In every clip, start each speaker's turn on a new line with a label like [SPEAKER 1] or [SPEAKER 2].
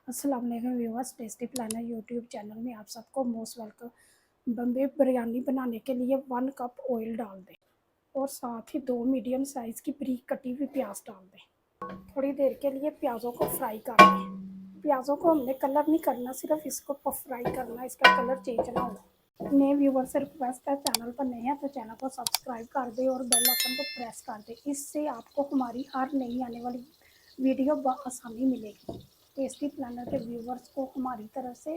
[SPEAKER 1] अस्सलाम वालेकुम viewers, tasty planner YouTube channel में आप सबको मोस्ट वेलकम। बम्बे बिरयानी बनाने के लिए 1 कप ऑयल डाल दें और साथ ही 2 मीडियम साइज़ की बारीक कटी हुई प्याज डाल दें। थोड़ी देर के लिए प्याज़ों को फ्राई कर लें। प्याज़ों को हमने कलर नहीं करना, सिर्फ इसको फ्राई करना, इसका कलर चेंज ना हो। नए व्यूवर से रिक्वेस्ट है, चैनल पर नए हैं तो चैनल को सब्सक्राइब कर दें और बेल आइकन को प्रेस कर दें। इससे आपको हमारी हर नई आने वाली वीडियो आसानी मिलेगी। टेस्टी प्लानर के व्यूवर्स को हमारी तरफ से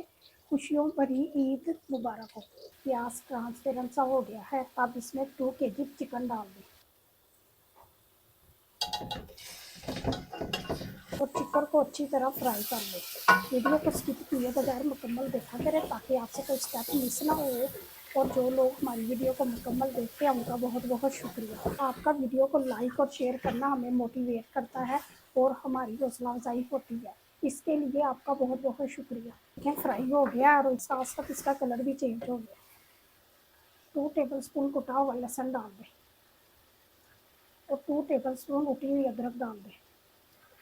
[SPEAKER 1] खुशियों भरी ईद मुबारक हो। प्याज ट्रांसपेरेंट सा हो गया है, अब इसमें 2 केजी चिकन डाल दें और चिकन को अच्छी तरह फ्राई कर लें। वीडियो को स्किप किए बगैर मुकम्मल देखा करें ताकि आपसे कोई स्टेप मिस ना हो। और जो लोग हमारी वीडियो को मुकम्मल देखते हैं उनका बहुत बहुत शुक्रिया। आपका वीडियो को लाइक और शेयर करना हमें मोटिवेट करता है और हमारी हौसला अफजाई होती है। इसके लिए आपका बहुत बहुत शुक्रिया। चिकन फ्राई हो गया और साथ साथ इसका कलर भी चेंज हो गया। 2 टेबल स्पून कुटा हुआ लहसुन डाल दें और 2 टेबल स्पून उठी हुई अदरक डाल दें।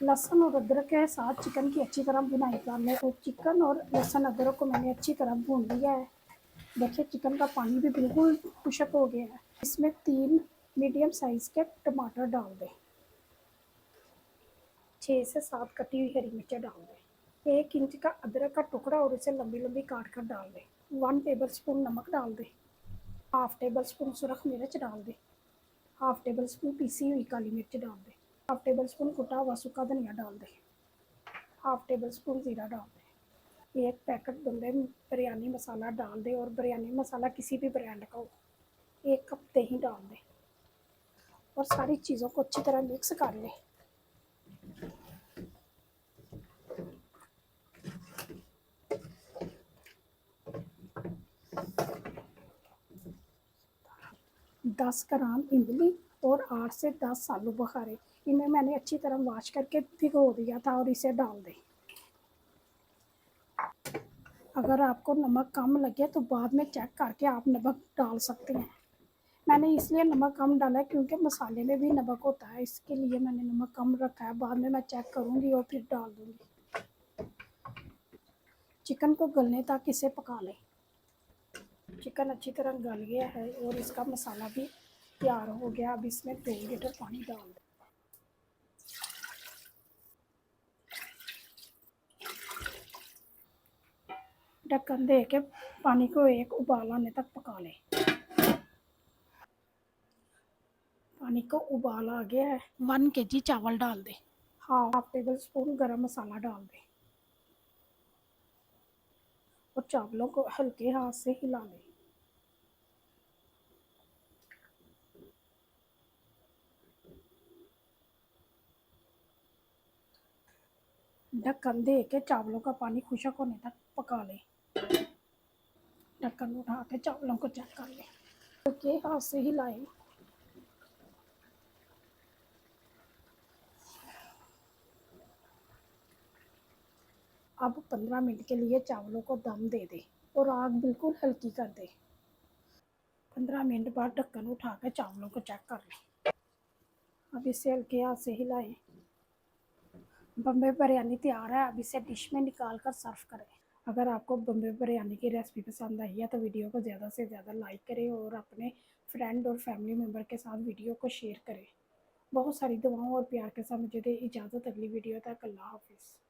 [SPEAKER 1] लहसुन और अदरक के साथ चिकन की अच्छी तरह भुनाई कर लें। तो चिकन और लहसुन अदरक को मैंने अच्छी तरह भून लिया है। देखिए चिकन का पानी भी बिल्कुल खुश्क हो गया है। इसमें 3 मीडियम साइज़ के टमाटर डाल दें। 6 से 7 कटी हुई हरी मिर्चें डाल दें। 1 इंच का अदरक का टुकड़ा और इसे लंबी लंबी काट कर डाल दें। 1 टेबल स्पून नमक डाल दें। हाफ टेबल स्पून सुरख मिर्च डाल दें। हाफ टेबल स्पून पीसी हुई काली मिर्च डाल दें। हाफ टेबल स्पून कुटा हुआ सूखा धनिया डाल दें। हाफ टेबल स्पून ज़ीरा डाल दें। 1 पैकेट बम्बे बिरयानी मसाला डाल दें और बिरयानी मसाला किसी भी ब्रांड का हो। 1 कप दही डाल दें और सारी चीज़ों को अच्छी तरह मिक्स कर लें। दस ग्राम इमली और 8 से 10 आलू बुखारे, इन्हें मैंने अच्छी तरह वॉश करके भिगो दिया था और इसे डाल दें। अगर आपको नमक कम लगे तो बाद में चेक करके आप नमक डाल सकते हैं। मैंने इसलिए नमक कम डाला है क्योंकि मसाले में भी नमक होता है, इसके लिए मैंने नमक कम रखा है। बाद में मैं चेक करूँगी और फिर डाल दूँगी। चिकन को गलने तक इसे पका लें। चिकन अच्छी तरह गल गया है और इसका मसाला भी तैयार हो गया। अब इसमें 2 लीटर पानी डाल दें। ढक्कन दे के पानी को एक उबाल आने तक पका लें। पानी को उबाल आ गया है। 1 केजी चावल डाल दें। हाफ टेबल स्पून गरम मसाला डाल दें और चावलों को हल्के हाथ से हिला लें। ढक्कन दे के चावलों का पानी खुश्क होने तक पका लें। ढक्कन उठा के चावलों को चेक कर लें। हल्के हाथ से हिलाएं। अब 15 मिनट के लिए चावलों को दम दे दें और आग बिल्कुल हल्की कर दें। 15 मिनट बाद ढक्कन उठा कर चावलों को चेक कर लें। अब इसे हल्के हाथ से हिलाएं। बम्बे बिरयानी तैयार है। अब इसे डिश में निकाल कर सर्व करें। अगर आपको बम्बे बिरयानी की रेसिपी पसंद आई है तो वीडियो को ज़्यादा से ज़्यादा लाइक करें और अपने फ्रेंड और फैमिली मेम्बर के साथ वीडियो को शेयर करें। बहुत सारी दुआओं और प्यार के साथ मुझे दे इजाज़त। अगली वीडियो तक अल्लाह हाफिज़।